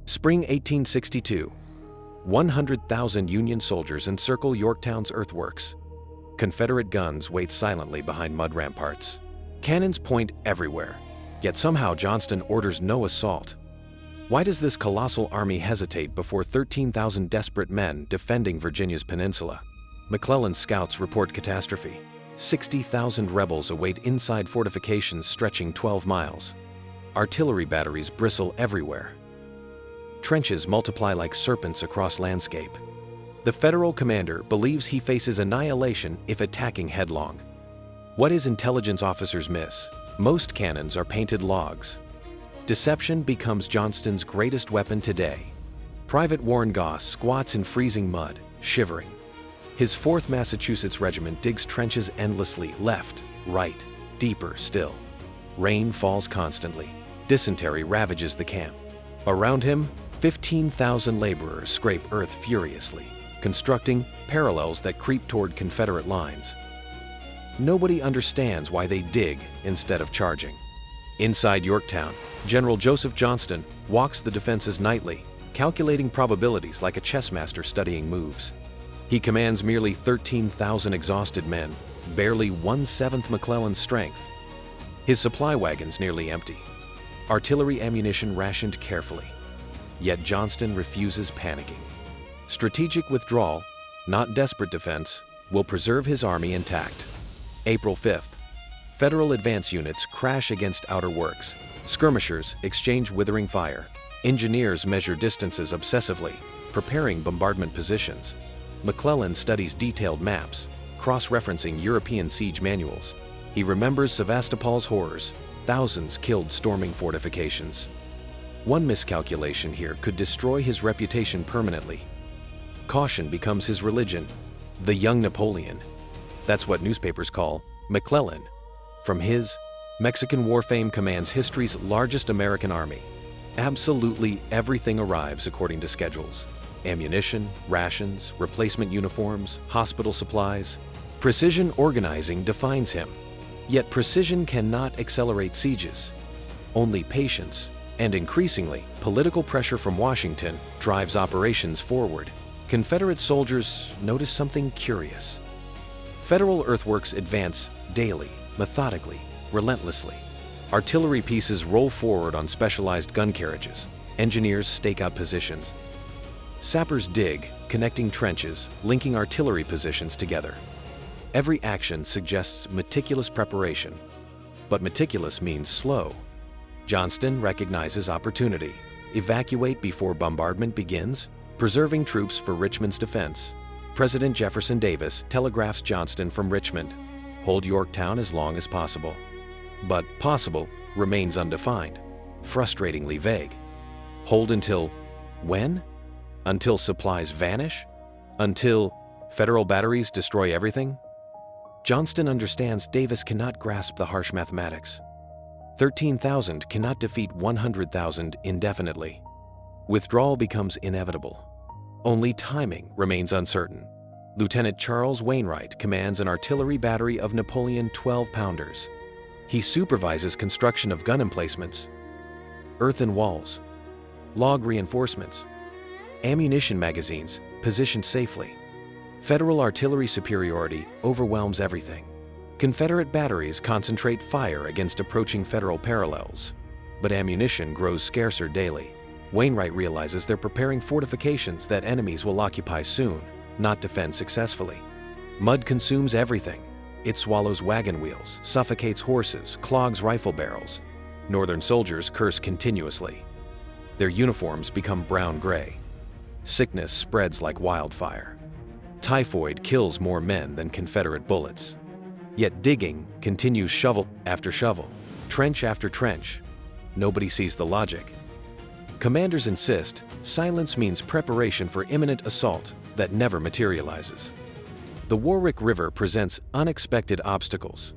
Spring 1862. 100,000 Union soldiers encircle Yorktown's earthworks. Confederate guns wait silently behind mud ramparts. Cannons point everywhere, yet somehow Johnston orders no assault. Why does this colossal army hesitate before 13,000 desperate men defending Virginia's peninsula? McClellan's scouts report catastrophe. 60,000 rebels await inside fortifications stretching 12 miles. Artillery batteries bristle everywhere. Trenches multiply like serpents across landscape. The federal commander believes he faces annihilation if attacking headlong. What his intelligence officers miss? Most cannons are painted logs. Deception becomes Johnston's greatest weapon today. Private Warren Goss squats in freezing mud, shivering. His 4th Massachusetts Regiment digs trenches endlessly, left, right, deeper still. Rain falls constantly. Dysentery ravages the camp. Around him, 15,000 laborers scrape earth furiously, constructing parallels that creep toward Confederate lines. Nobody understands why they dig instead of charging. Inside Yorktown, General Joseph Johnston walks the defenses nightly, calculating probabilities like a chess master studying moves. He commands merely 13,000 exhausted men, barely 1/7 McClellan's strength. His supply wagons nearly empty. Artillery ammunition rationed carefully. Yet Johnston refuses panicking. Strategic withdrawal, not desperate defense, will preserve his army intact. April 5th. Federal advance units crash against outer works. Skirmishers exchange withering fire. Engineers measure distances obsessively, preparing bombardment positions. McClellan studies detailed maps, cross-referencing European siege manuals. He remembers Sevastopol's horrors, thousands killed storming fortifications. One miscalculation here could destroy his reputation permanently. Caution becomes his religion, the young Napoleon. That's what newspapers call McClellan. From his, Mexican war fame commands history's largest American army. Absolutely everything arrives according to schedules. Ammunition, rations, replacement uniforms, hospital supplies. Precision organizing defines him. Yet precision cannot accelerate sieges. Only patience, and increasingly, political pressure from Washington drives operations forward. Confederate soldiers notice something curious. Federal earthworks advance daily, methodically, relentlessly. Artillery pieces roll forward on specialized gun carriages. Engineers stake out positions. Sappers dig, connecting trenches, linking artillery positions together. Every action suggests meticulous preparation, but meticulous means slow. Johnston recognizes opportunity. Evacuate before bombardment begins, preserving troops for Richmond's defense. President Jefferson Davis telegraphs Johnston from Richmond, hold Yorktown as long as possible. But possible remains undefined, frustratingly vague. Hold until when? Until supplies vanish? Until federal batteries destroy everything? Johnston understands Davis cannot grasp the harsh mathematics. 13,000 cannot defeat 100,000 indefinitely. Withdrawal becomes inevitable. Only timing remains uncertain. Lieutenant Charles Wainwright commands an artillery battery of Napoleon 12-pounders. He supervises construction of gun emplacements, earthen walls, log reinforcements, ammunition magazines positioned safely. Federal artillery superiority overwhelms everything. Confederate batteries concentrate fire against approaching Federal parallels, but ammunition grows scarcer daily. Wainwright realizes they're preparing fortifications that enemies will occupy soon, not defend successfully. Mud consumes everything. It swallows wagon wheels, suffocates horses, clogs rifle barrels. Northern soldiers curse continuously. Their uniforms become brown-gray. Sickness spreads like wildfire. Typhoid kills more men than Confederate bullets. Yet digging continues shovel after shovel, trench after trench. Nobody sees the logic. Commanders insist silence means preparation for imminent assault that never materializes. The Warwick River presents unexpected obstacles.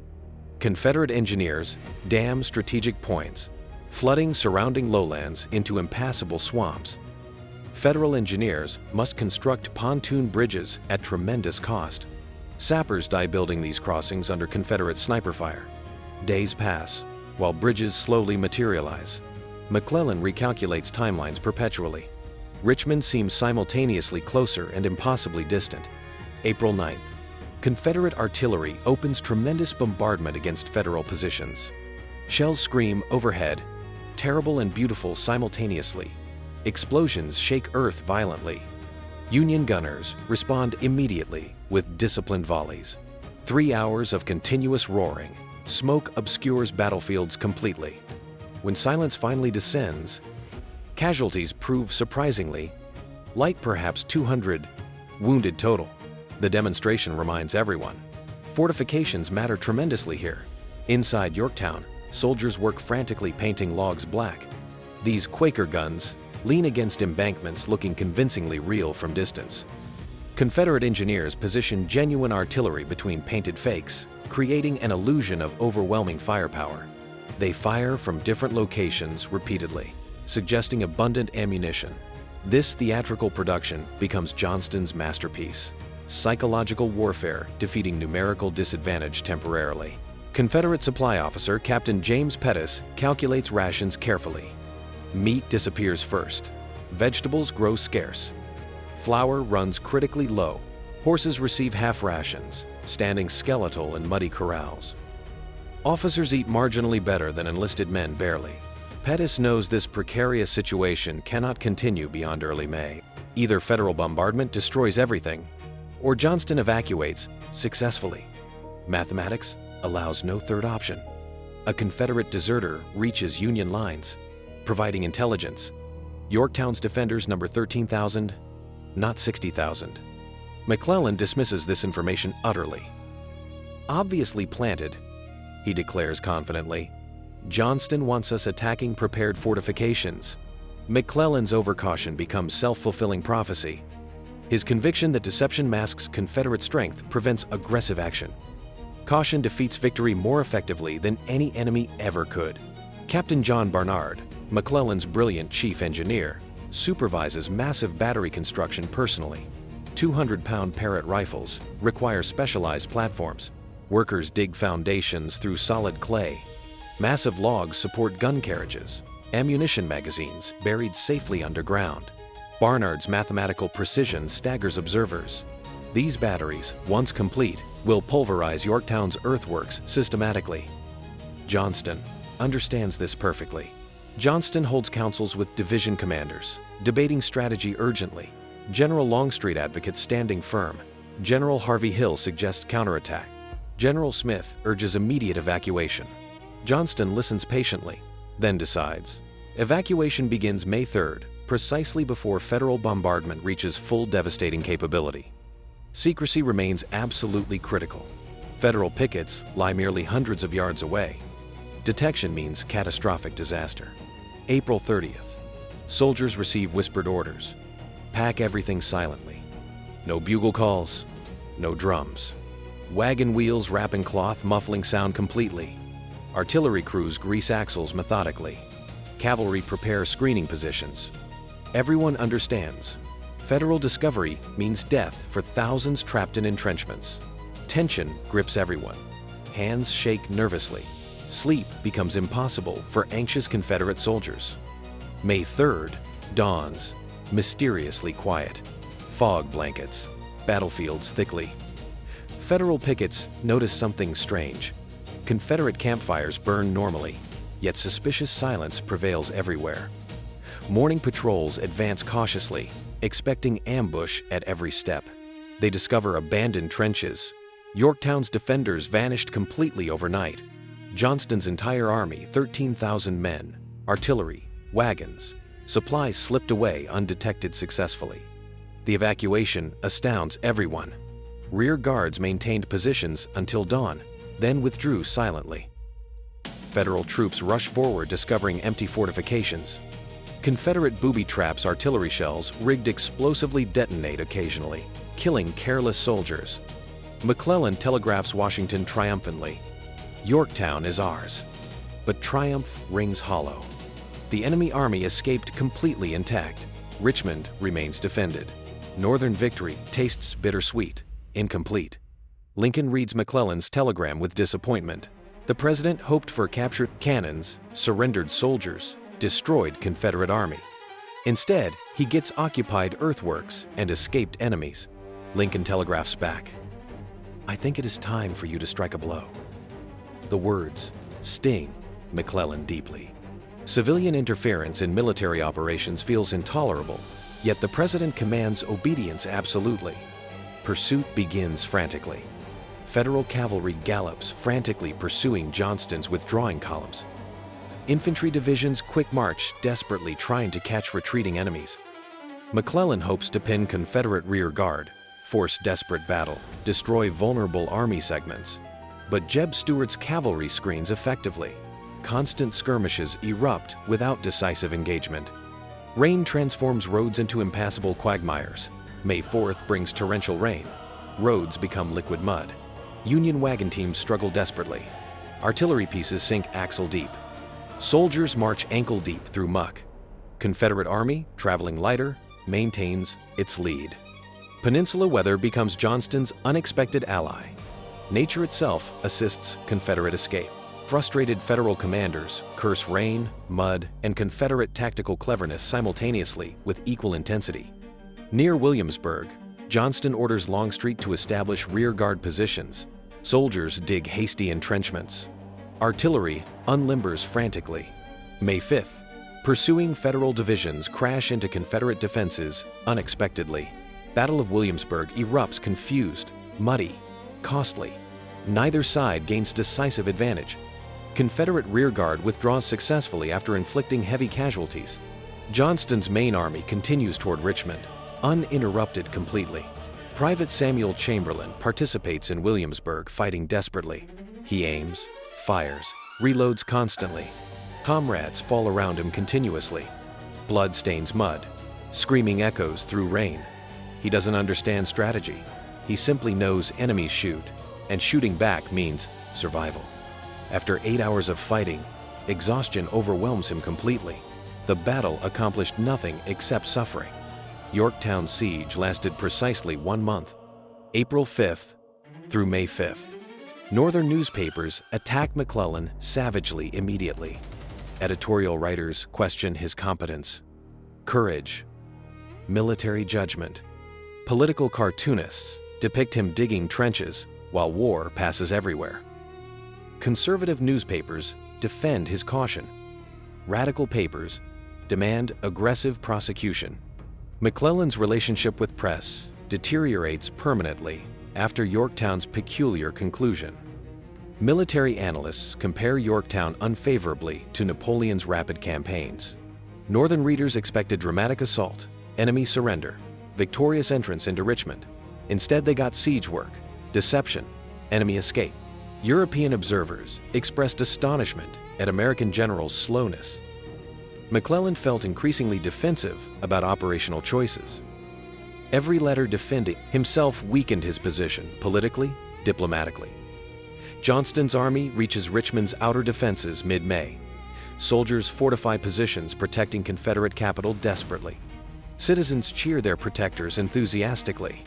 Confederate engineers dam strategic points, flooding surrounding lowlands into impassable swamps. Federal engineers must construct pontoon bridges at tremendous cost. Sappers die building these crossings under Confederate sniper fire. Days pass, while bridges slowly materialize. McClellan recalculates timelines perpetually. Richmond seems simultaneously closer and impossibly distant. April 9th. Confederate artillery opens tremendous bombardment against Federal positions. Shells scream overhead, terrible and beautiful simultaneously. Explosions shake earth violently. Union gunners respond immediately with disciplined volleys. 3 hours of continuous roaring. Smoke obscures battlefields completely. When silence finally descends, casualties prove surprisingly light, perhaps 200, wounded total. The demonstration reminds everyone. Fortifications matter tremendously here. Inside Yorktown, soldiers work frantically painting logs black. These Quaker guns lean against embankments looking convincingly real from distance. Confederate engineers position genuine artillery between painted fakes, creating an illusion of overwhelming firepower. They fire from different locations repeatedly, suggesting abundant ammunition. This theatrical production becomes Johnston's masterpiece. Psychological warfare defeating numerical disadvantage temporarily. Confederate supply officer Captain James Pettus calculates rations carefully. Meat disappears first. Vegetables grow scarce. Flour runs critically low. Horses receive half rations, standing skeletal in muddy corrals. Officers eat marginally better than enlisted men barely. Pettus knows this precarious situation cannot continue beyond early May. Either Federal bombardment destroys everything, or Johnston evacuates successfully. Mathematics allows no third option. A Confederate deserter reaches Union lines, providing intelligence. Yorktown's defenders number 13,000, not 60,000. McClellan dismisses this information utterly. Obviously planted, he declares confidently. Johnston wants us attacking prepared fortifications. McClellan's overcaution becomes self-fulfilling prophecy. His conviction that deception masks Confederate strength prevents aggressive action. Caution defeats victory more effectively than any enemy ever could. Captain John Barnard, McClellan's brilliant chief engineer, supervises massive battery construction personally. 200-pound Parrott rifles require specialized platforms. Workers dig foundations through solid clay. Massive logs support gun carriages, ammunition magazines buried safely underground. Barnard's mathematical precision staggers observers. These batteries, once complete, will pulverize Yorktown's earthworks systematically. Johnston understands this perfectly. Johnston holds councils with division commanders, debating strategy urgently. General Longstreet advocates standing firm. General Harvey Hill suggests counterattack. General Smith urges immediate evacuation. Johnston listens patiently, then decides. Evacuation begins May 3rd, precisely before Federal bombardment reaches full devastating capability. Secrecy remains absolutely critical. Federal pickets lie merely hundreds of yards away. Detection means catastrophic disaster. April 30th. Soldiers receive whispered orders. Pack everything silently. No bugle calls, no drums. Wagon wheels wrap in cloth, muffling sound completely. Artillery crews grease axles methodically. Cavalry prepare screening positions. Everyone understands. Federal discovery means death for thousands trapped in entrenchments. Tension grips everyone. Hands shake nervously. Sleep becomes impossible for anxious Confederate soldiers. May 3rd dawns, mysteriously quiet. Fog blankets, battlefields thickly. Federal pickets notice something strange. Confederate campfires burn normally, yet suspicious silence prevails everywhere. Morning patrols advance cautiously, expecting ambush at every step. They discover abandoned trenches. Yorktown's defenders vanished completely overnight. Johnston's entire army, 13,000 men, artillery, wagons, supplies slipped away undetected successfully. The evacuation astounds everyone. Rear guards maintained positions until dawn, then withdrew silently. Federal troops rush forward, discovering empty fortifications. Confederate booby traps, artillery shells rigged explosively detonate occasionally, killing careless soldiers. McClellan telegraphs Washington triumphantly, "Yorktown is ours." But triumph rings hollow. The enemy army escaped completely intact. Richmond remains defended. Northern victory tastes bittersweet, incomplete. Lincoln reads McClellan's telegram with disappointment. The president hoped for captured cannons, surrendered soldiers, destroyed Confederate army. Instead, he gets occupied earthworks and escaped enemies. Lincoln telegraphs back, "I think it is time for you to strike a blow." The words sting McClellan deeply. Civilian interference in military operations feels intolerable, yet the president commands obedience absolutely. Pursuit begins frantically. Federal cavalry gallops, frantically pursuing Johnston's withdrawing columns. Infantry divisions quick march, desperately trying to catch retreating enemies. McClellan hopes to pin Confederate rear guard, force desperate battle, destroy vulnerable army segments. But Jeb Stuart's cavalry screens effectively. Constant skirmishes erupt without decisive engagement. Rain transforms roads into impassable quagmires. May 4th brings torrential rain. Roads become liquid mud. Union wagon teams struggle desperately. Artillery pieces sink axle deep. Soldiers march ankle deep through muck. Confederate army, traveling lighter, maintains its lead. Peninsula weather becomes Johnston's unexpected ally. Nature itself assists Confederate escape. Frustrated Federal commanders curse rain, mud, and Confederate tactical cleverness simultaneously with equal intensity. Near Williamsburg, Johnston orders Longstreet to establish rearguard positions. Soldiers dig hasty entrenchments. Artillery unlimbers frantically. May 5th, pursuing Federal divisions crash into Confederate defenses unexpectedly. Battle of Williamsburg erupts confused, muddy, costly. Neither side gains decisive advantage. Confederate rearguard withdraws successfully after inflicting heavy casualties. Johnston's main army continues toward Richmond, uninterrupted completely. Private Samuel Chamberlain participates in Williamsburg, fighting desperately. He aims, fires, reloads constantly. Comrades fall around him continuously. Blood stains mud. Screaming echoes through rain. He doesn't understand strategy. He simply knows enemies shoot, and shooting back means survival. After 8 hours of fighting, exhaustion overwhelms him completely. The battle accomplished nothing except suffering. Yorktown's siege lasted precisely 1 month, April 5th through May 5th. Northern newspapers attack McClellan savagely immediately. Editorial writers question his competence, courage, military judgment. Political cartoonists depict him digging trenches while war passes everywhere. Conservative newspapers defend his caution. Radical papers demand aggressive prosecution. McClellan's relationship with press deteriorates permanently after Yorktown's peculiar conclusion. Military analysts compare Yorktown unfavorably to Napoleon's rapid campaigns. Northern readers expected dramatic assault, enemy surrender, victorious entrance into Richmond. Instead, they got siege work, deception, enemy escape. European observers expressed astonishment at American generals' slowness. McClellan felt increasingly defensive about operational choices. Every letter defending himself weakened his position politically, diplomatically. Johnston's army reaches Richmond's outer defenses mid-May. Soldiers fortify positions protecting Confederate capital desperately. Citizens cheer their protectors enthusiastically.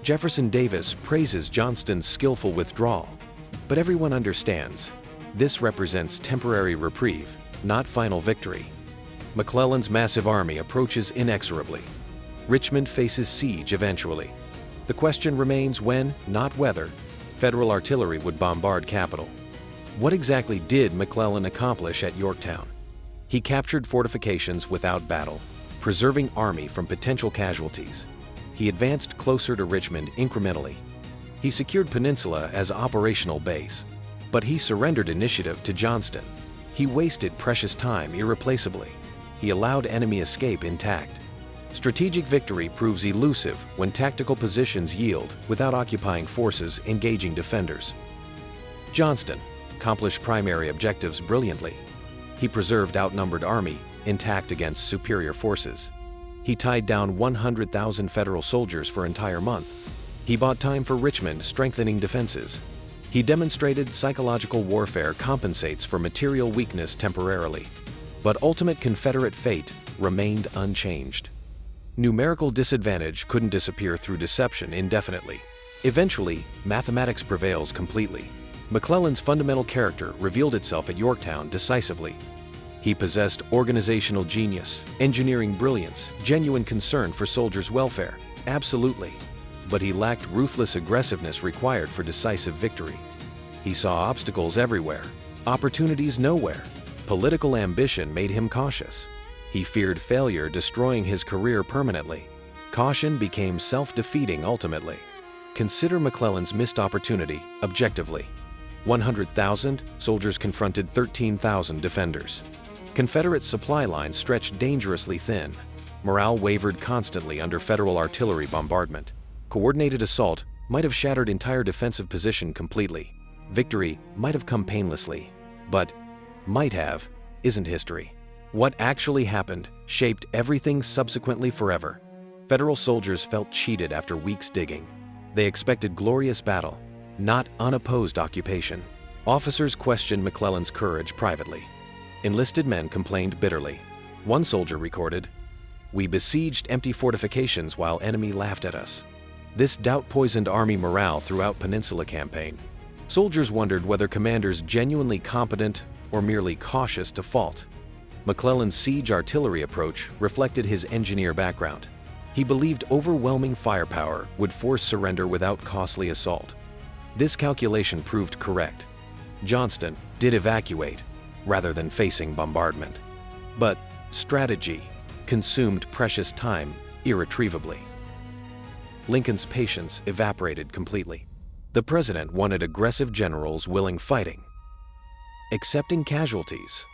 Jefferson Davis praises Johnston's skillful withdrawal. But everyone understands, this represents temporary reprieve, not final victory. McClellan's massive army approaches inexorably. Richmond faces siege eventually. The question remains when, not whether, Federal artillery would bombard capital. What exactly did McClellan accomplish at Yorktown? He captured fortifications without battle, preserving army from potential casualties. He advanced closer to Richmond incrementally. He secured Peninsula as operational base, but he surrendered initiative to Johnston. He wasted precious time irreplaceably. He allowed enemy escape intact. Strategic victory proves elusive when tactical positions yield without occupying forces engaging defenders. Johnston accomplished primary objectives brilliantly. He preserved outnumbered army intact against superior forces. He tied down 100,000 Federal soldiers for an entire month. He bought time for Richmond, strengthening defenses. He demonstrated psychological warfare compensates for material weakness temporarily. But ultimate Confederate fate remained unchanged. Numerical disadvantage couldn't disappear through deception indefinitely. Eventually, mathematics prevails completely. McClellan's fundamental character revealed itself at Yorktown decisively. He possessed organizational genius, engineering brilliance, genuine concern for soldiers' welfare, absolutely. But he lacked ruthless aggressiveness required for decisive victory. He saw obstacles everywhere, opportunities nowhere. Political ambition made him cautious. He feared failure destroying his career permanently. Caution became self-defeating ultimately. Consider McClellan's missed opportunity objectively. 100,000 soldiers confronted 13,000 defenders. Confederate supply lines stretched dangerously thin. Morale wavered constantly under Federal artillery bombardment. Coordinated assault might have shattered entire defensive position completely. Victory might have come painlessly. But might have isn't history. What actually happened shaped everything subsequently forever. Federal soldiers felt cheated after weeks digging. They expected glorious battle, not unopposed occupation. Officers questioned McClellan's courage privately. Enlisted men complained bitterly. One soldier recorded, "We besieged empty fortifications while enemy laughed at us." This doubt poisoned Army morale throughout Peninsula campaign. Soldiers wondered whether commanders genuinely competent or merely cautious to fault. McClellan's siege artillery approach reflected his engineer background. He believed overwhelming firepower would force surrender without costly assault. This calculation proved correct. Johnston did evacuate rather than facing bombardment. But strategy consumed precious time irretrievably. Lincoln's patience evaporated completely. The president wanted aggressive generals willing fighting, accepting casualties,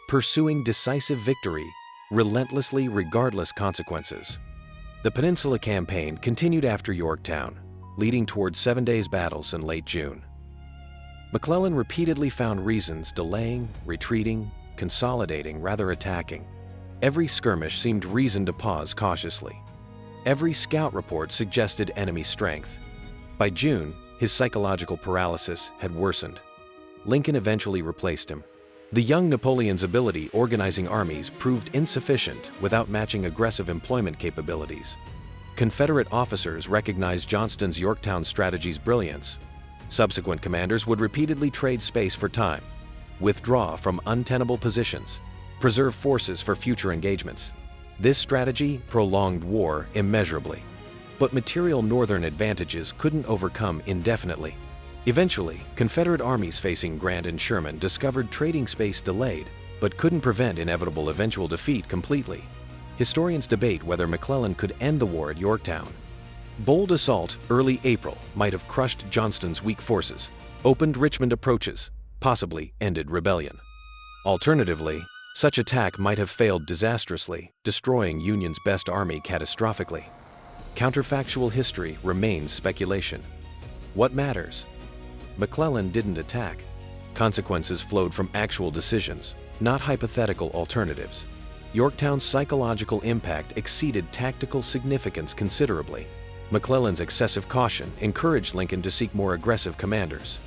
pursuing decisive victory relentlessly regardless consequences. The Peninsula Campaign continued after Yorktown, leading toward 7 days battles in late June. McClellan repeatedly found reasons delaying, retreating, consolidating rather attacking. Every skirmish seemed reason to pause cautiously. Every scout report suggested enemy strength. By June, his psychological paralysis had worsened. Lincoln eventually replaced him. The young Napoleon's ability organizing armies proved insufficient without matching aggressive employment capabilities. Confederate officers recognized Johnston's Yorktown strategy's brilliance. Subsequent commanders would repeatedly trade space for time, withdraw from untenable positions, preserve forces for future engagements. This strategy prolonged war immeasurably. But material Northern advantages couldn't overcome indefinitely. Eventually, Confederate armies facing Grant and Sherman discovered trading space delayed, but couldn't prevent inevitable eventual defeat completely. Historians debate whether McClellan could end the war at Yorktown. Bold assault early April might have crushed Johnston's weak forces, opened Richmond approaches, possibly ended rebellion. Alternatively, such attack might have failed disastrously, destroying Union's best army catastrophically. Counterfactual history remains speculation. What matters? McClellan didn't attack. Consequences flowed from actual decisions, not hypothetical alternatives. Yorktown's psychological impact exceeded tactical significance considerably. McClellan's excessive caution encouraged Lincoln to seek more aggressive commanders.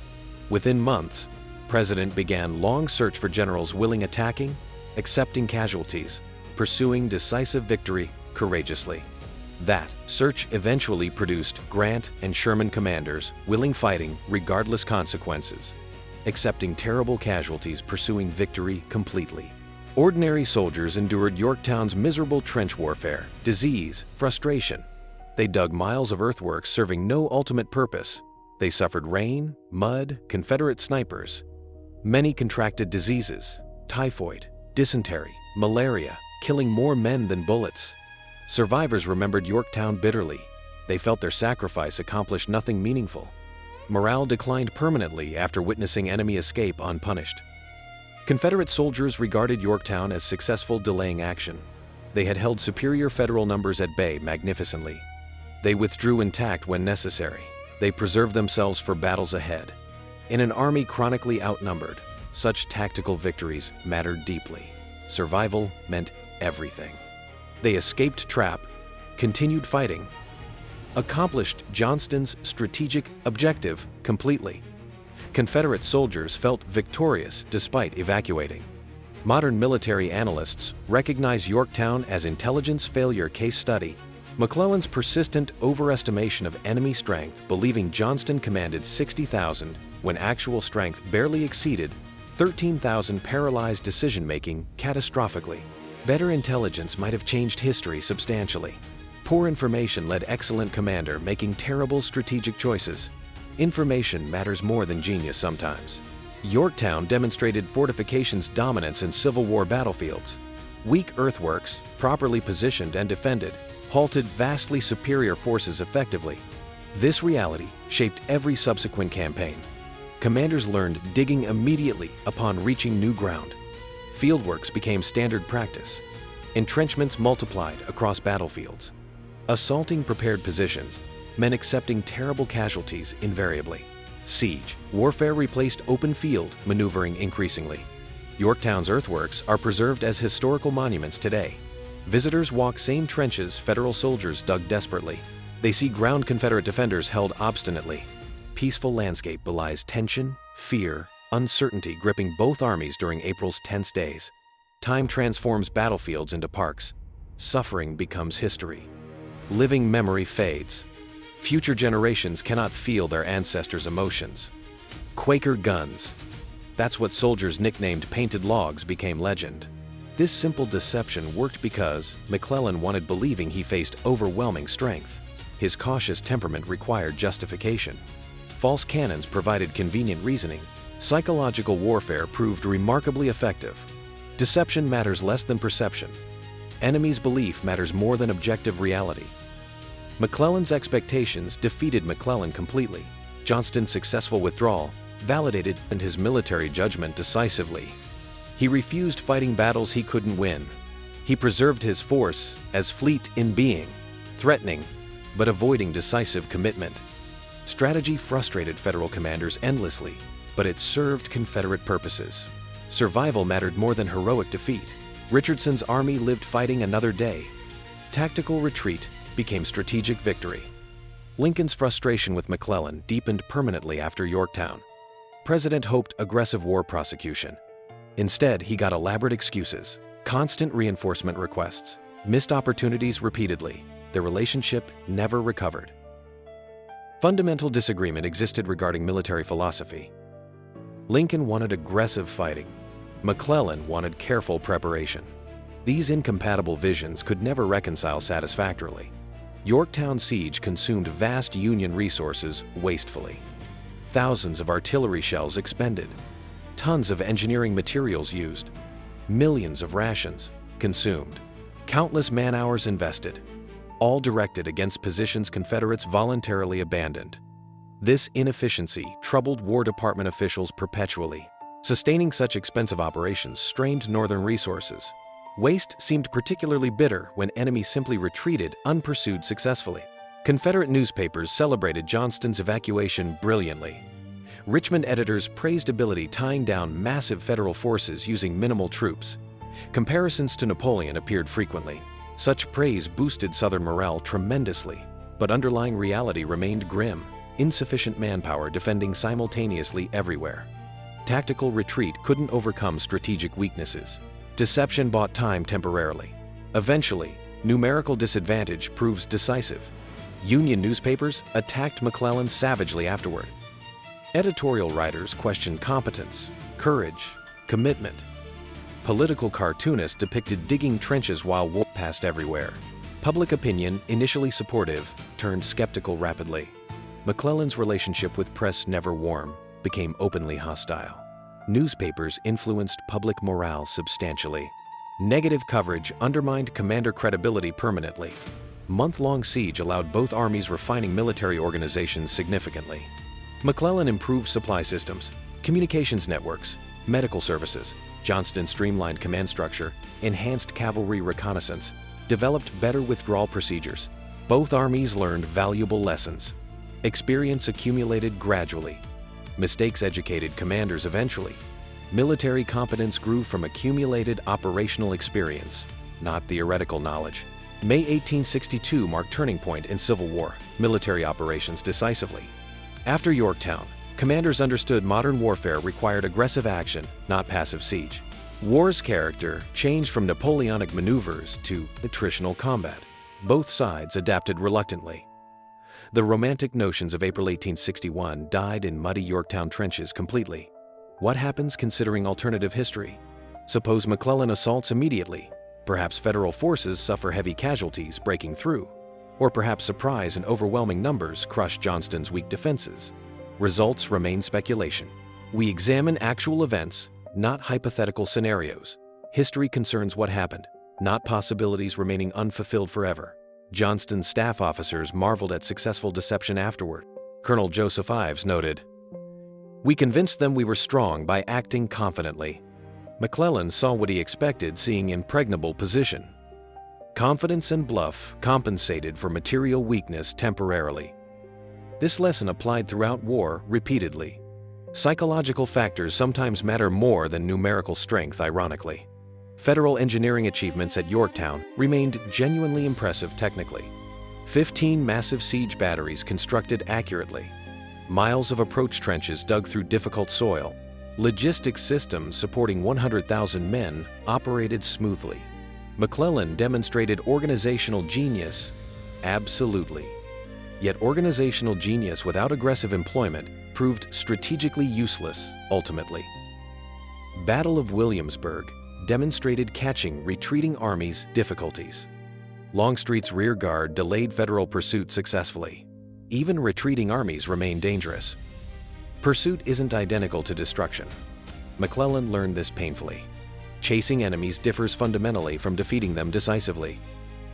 Within months, the President began long search for generals willing attacking, accepting casualties, pursuing decisive victory courageously. That search eventually produced Grant and Sherman commanders willing fighting regardless consequences, accepting terrible casualties, pursuing victory completely. Ordinary soldiers endured Yorktown's miserable trench warfare, disease, frustration. They dug miles of earthworks serving no ultimate purpose. They suffered rain, mud, Confederate snipers. Many contracted diseases, typhoid, dysentery, malaria, killing more men than bullets. Survivors remembered Yorktown bitterly. They felt their sacrifice accomplished nothing meaningful. Morale declined permanently after witnessing enemy escape unpunished. Confederate soldiers regarded Yorktown as successful delaying action. They had held superior Federal numbers at bay magnificently. They withdrew intact when necessary. They preserved themselves for battles ahead. In an army chronically outnumbered, such tactical victories mattered deeply. Survival meant everything. They escaped trap, continued fighting, accomplished Johnston's strategic objective completely. Confederate soldiers felt victorious despite evacuating. Modern military analysts recognize Yorktown as intelligence failure case study. McClellan's persistent overestimation of enemy strength, believing Johnston commanded 60,000 when actual strength barely exceeded 13,000 paralyzed decision-making catastrophically. Better intelligence might have changed history substantially. Poor information led excellent commander making terrible strategic choices. Information matters more than genius sometimes. Yorktown demonstrated fortifications' dominance in Civil War battlefields. Weak earthworks, properly positioned and defended, halted vastly superior forces effectively. This reality shaped every subsequent campaign. Commanders learned digging immediately upon reaching new ground. Fieldworks became standard practice. Entrenchments multiplied across battlefields. Assaulting prepared positions meant accepting terrible casualties invariably. Siege warfare replaced open field maneuvering increasingly. Yorktown's earthworks are preserved as historical monuments today. Visitors walk same trenches Federal soldiers dug desperately. They see ground Confederate defenders held obstinately. Peaceful landscape belies tension, fear, uncertainty gripping both armies during April's tense days. Time transforms battlefields into parks. Suffering becomes history. Living memory fades. Future generations cannot feel their ancestors' emotions. Quaker guns. That's what soldiers nicknamed painted logs became legend. This simple deception worked because McClellan wanted believing he faced overwhelming strength. His cautious temperament required justification. False cannons provided convenient reasoning. Psychological warfare proved remarkably effective. Deception matters less than perception. Enemy's belief matters more than objective reality. McClellan's expectations defeated McClellan completely. Johnston's successful withdrawal validated his military judgment decisively. He refused fighting battles he couldn't win. He preserved his force as fleet in being, threatening, but avoiding decisive commitment. Strategy frustrated Federal commanders endlessly, but it served Confederate purposes. Survival mattered more than heroic defeat. Richardson's army lived fighting another day. Tactical retreat became strategic victory. Lincoln's frustration with McClellan deepened permanently after Yorktown. President hoped aggressive war prosecution. Instead, he got elaborate excuses, constant reinforcement requests, missed opportunities repeatedly. Their relationship never recovered. Fundamental disagreement existed regarding military philosophy. Lincoln wanted aggressive fighting. McClellan wanted careful preparation. These incompatible visions could never reconcile satisfactorily. Yorktown siege consumed vast Union resources wastefully. Thousands of artillery shells expended. Tons of engineering materials used. Millions of rations consumed. Countless man-hours invested. All directed against positions Confederates voluntarily abandoned. This inefficiency troubled War Department officials perpetually. Sustaining such expensive operations strained Northern resources. Waste seemed particularly bitter when enemies simply retreated unpursued successfully. Confederate newspapers celebrated Johnston's evacuation brilliantly. Richmond editors praised ability tying down massive Federal forces using minimal troops. Comparisons to Napoleon appeared frequently. Such praise boosted Southern morale tremendously, but underlying reality remained grim. Insufficient manpower defending simultaneously everywhere. Tactical retreat couldn't overcome strategic weaknesses. Deception bought time temporarily. Eventually, numerical disadvantage proves decisive. Union newspapers attacked McClellan savagely afterward. Editorial writers questioned competence, courage, commitment. Political cartoonists depicted digging trenches while war passed everywhere. Public opinion, initially supportive, turned skeptical rapidly. McClellan's relationship with press never warm, became openly hostile. Newspapers influenced public morale substantially. Negative coverage undermined commander credibility permanently. Month-long siege allowed both armies refining military organizations significantly. McClellan improved supply systems, communications networks, medical services. Johnston streamlined command structure, enhanced cavalry reconnaissance, developed better withdrawal procedures. Both armies learned valuable lessons. Experience accumulated gradually. Mistakes educated commanders eventually. Military competence grew from accumulated operational experience, not theoretical knowledge. May 1862 marked turning point in Civil War military operations decisively. After Yorktown, commanders understood modern warfare required aggressive action, not passive siege. War's character changed from Napoleonic maneuvers to attritional combat. Both sides adapted reluctantly. The romantic notions of April 1861 died in muddy Yorktown trenches completely. What happens considering alternative history? Suppose McClellan assaults immediately. Perhaps Federal forces suffer heavy casualties breaking through. Or perhaps surprise and overwhelming numbers crush Johnston's weak defenses. Results remain speculation. We examine actual events, not hypothetical scenarios. History concerns what happened, not possibilities remaining unfulfilled forever. Johnston's staff officers marveled at successful deception afterward. Colonel Joseph Ives noted, "We convinced them we were strong by acting confidently." McClellan saw what he expected, seeing impregnable position. Confidence and bluff compensated for material weakness temporarily. This lesson applied throughout war repeatedly. Psychological factors sometimes matter more than numerical strength, ironically. Federal engineering achievements at Yorktown remained genuinely impressive technically. 15 massive siege batteries constructed accurately. Miles of approach trenches dug through difficult soil. Logistics systems supporting 100,000 men operated smoothly. McClellan demonstrated organizational genius, absolutely. Yet organizational genius without aggressive employment proved strategically useless, ultimately. Battle of Williamsburg demonstrated catching retreating armies' difficulties. Longstreet's rear guard delayed Federal pursuit successfully. Even retreating armies remain dangerous. Pursuit isn't identical to destruction. McClellan learned this painfully. Chasing enemies differs fundamentally from defeating them decisively.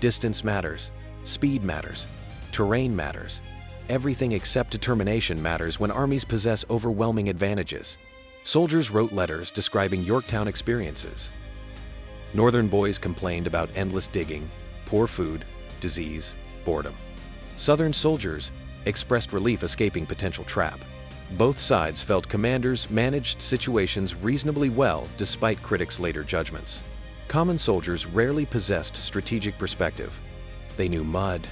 Distance matters. Speed matters. Terrain matters. Everything except determination matters when armies possess overwhelming advantages. Soldiers wrote letters describing Yorktown experiences. Northern boys complained about endless digging, poor food, disease, boredom. Southern soldiers expressed relief escaping potential trap. Both sides felt commanders managed situations reasonably well despite critics' later judgments. Common soldiers rarely possessed strategic perspective. They knew mud,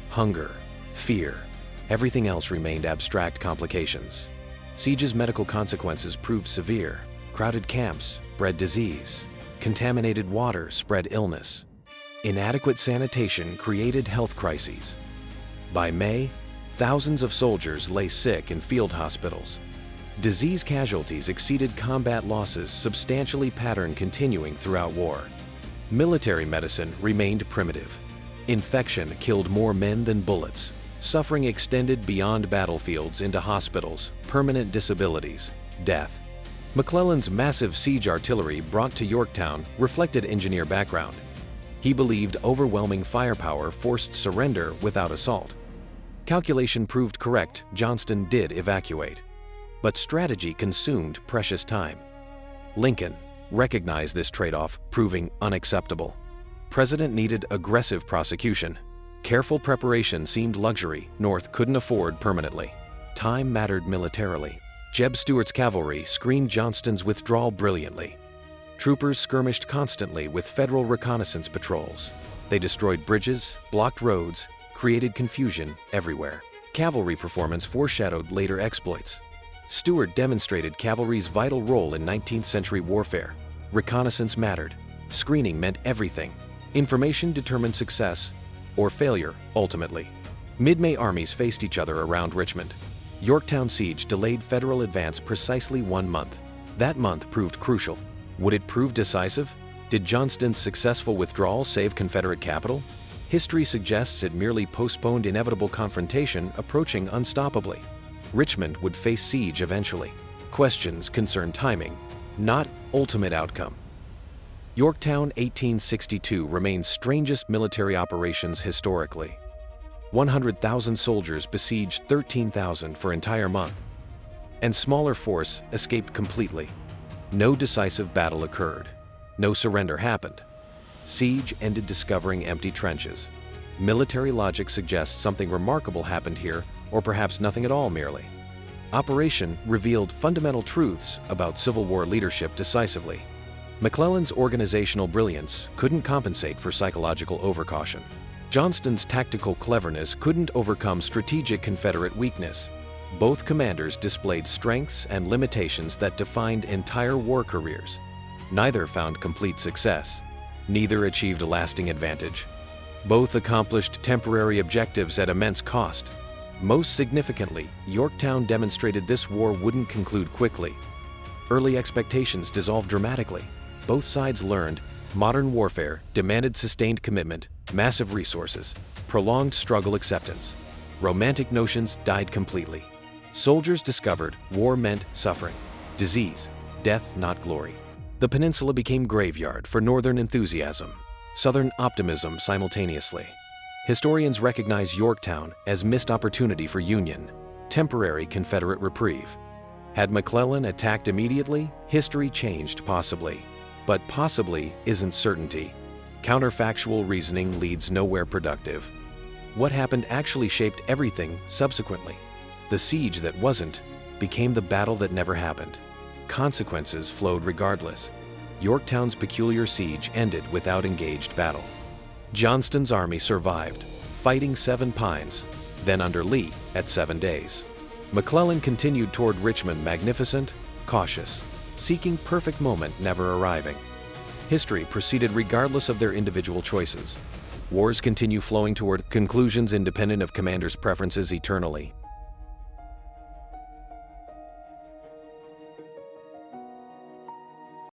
hunger, fear. Everything else remained abstract complications. Siege's medical consequences proved severe. Crowded camps bred disease. Contaminated water spread illness. Inadequate sanitation created health crises. By May, thousands of soldiers lay sick in field hospitals. Disease casualties exceeded combat losses, substantially pattern continuing throughout war. Military medicine remained primitive. Infection killed more men than bullets. Suffering extended beyond battlefields into hospitals, permanent disabilities, death. McClellan's massive siege artillery brought to Yorktown reflected engineer background. He believed overwhelming firepower forced surrender without assault. Calculation proved correct, Johnston did evacuate. But strategy consumed precious time. Lincoln recognized this trade-off, proving unacceptable. President needed aggressive prosecution. Careful preparation seemed luxury North couldn't afford permanently. Time mattered militarily. Jeb Stuart's cavalry screened Johnston's withdrawal brilliantly. Troopers skirmished constantly with Federal reconnaissance patrols. They destroyed bridges, blocked roads, created confusion everywhere. Cavalry performance foreshadowed later exploits. Stuart demonstrated cavalry's vital role in 19th century warfare. Reconnaissance mattered. Screening meant everything. Information determined success or failure, ultimately. Mid-May armies faced each other around Richmond. Yorktown siege delayed Federal advance precisely 1 month. That month proved crucial. Would it prove decisive? Did Johnston's successful withdrawal save Confederate capital? History suggests it merely postponed inevitable confrontation approaching unstoppably. Richmond would face siege eventually. Questions concern timing, not ultimate outcome. Yorktown 1862 remains strangest military operations historically. 100,000 soldiers besieged 13,000 for entire month, and smaller force escaped completely. No decisive battle occurred. No surrender happened. Siege ended discovering empty trenches. Military logic suggests something remarkable happened here, or perhaps nothing at all merely. Operation revealed fundamental truths about Civil War leadership decisively. McClellan's organizational brilliance couldn't compensate for psychological overcaution. Johnston's tactical cleverness couldn't overcome strategic Confederate weakness. Both commanders displayed strengths and limitations that defined entire war careers. Neither found complete success. Neither achieved a lasting advantage. Both accomplished temporary objectives at immense cost. Most significantly, Yorktown demonstrated this war wouldn't conclude quickly. Early expectations dissolved dramatically. Both sides learned modern warfare demanded sustained commitment, massive resources, prolonged struggle acceptance. Romantic notions died completely. Soldiers discovered war meant suffering, disease, death, not glory. The peninsula became graveyard for northern enthusiasm, southern optimism simultaneously. Historians recognize Yorktown as missed opportunity for Union, temporary Confederate reprieve. Had McClellan attacked immediately, history changed possibly. But possibly isn't certainty. Counterfactual reasoning leads nowhere productive. What happened actually shaped everything subsequently. The siege that wasn't became the battle that never happened. Consequences flowed regardless. Yorktown's peculiar siege ended without engaged battle. Johnston's army survived, fighting 7 Pines, then under Lee at 7 Days. McClellan continued toward Richmond magnificent, cautious, seeking perfect moment never arriving. History proceeded regardless of their individual choices. Wars continue flowing toward conclusions independent of commanders' preferences eternally.